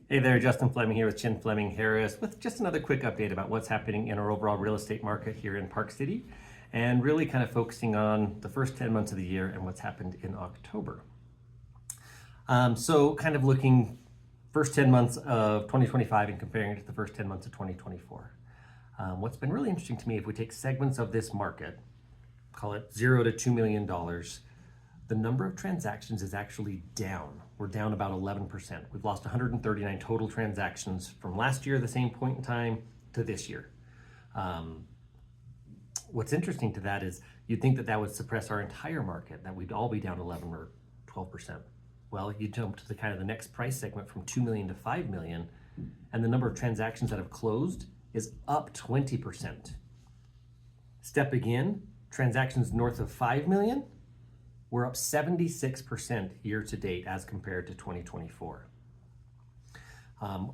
Hey there, Justin Fleming here with Chin Fleming Harris with just another quick update about what's happening in our overall real estate market here in Park City, and really kind of focusing on the first 10 months of the year and what's happened in October. So kind of looking first 10 months of 2025 and comparing it to the first 10 months of 2024. What's been really interesting to me, if we take segments of this market, call it $0 to $2 million, the number of transactions is actually down. We're down about 11%. We've lost 139 total transactions from last year, the same point in time, to this year. What's interesting to that is you'd think that that would suppress our entire market, that we'd all be down 11 or 12%. Well, you jump to the kind of the next price segment from 2 million to 5 million, and the number of transactions that have closed is up 20%. Step again, transactions north of 5 million, we're up 76% year to date as compared to 2024.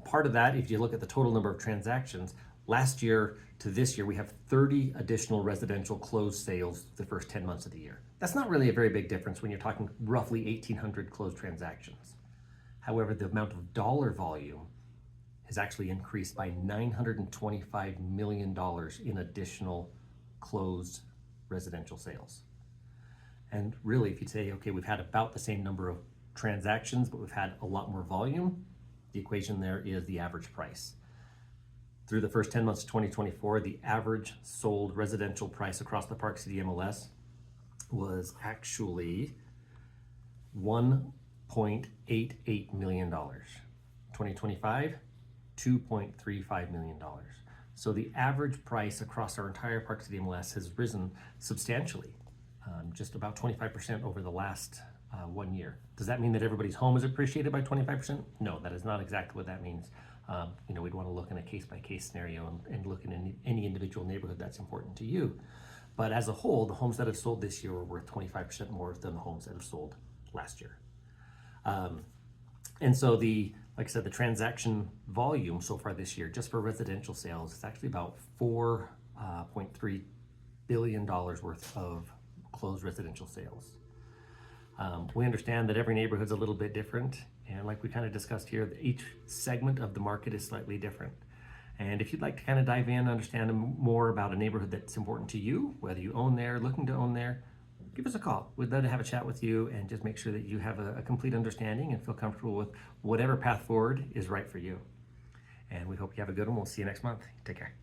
Part of that, if you look at the total number of transactions, last year to this year, we have 30 additional residential closed sales the first 10 months of the year. That's not really a very big difference when you're talking roughly 1,800 closed transactions. However, the amount of dollar volume has actually increased by $925 million in additional closed residential sales. And really, if you say, okay, we've had about the same number of transactions, but we've had a lot more volume, the equation there is the average price. Through the first 10 months of 2024, the average sold residential price across the Park City MLS was actually $1.88 million. 2025, $2.35 million. So the average price across our entire Park City MLS has risen substantially. Just about 25% over the last 1 year. Does that mean that everybody's home is appreciated by 25%? No, that is not exactly what that means. We'd want to look in a case-by-case scenario and look in any individual neighborhood that's important to you. But as a whole, the homes that have sold this year were worth 25% more than the homes that have sold last year. And so like I said, the transaction volume so far this year, just for residential sales, is actually about $4.3 billion worth of closed residential sales. We understand that every neighborhood's a little bit different, and like we kind of discussed here, each segment of the market is slightly different. And if you'd like to kind of dive in and understand more about a neighborhood that's important to you, whether you own there, looking to own there, give us a call. We'd love to have a chat with you and just make sure that you have a complete understanding and feel comfortable with whatever path forward is right for you. And we hope you have a good one. We'll see you next month. Take care.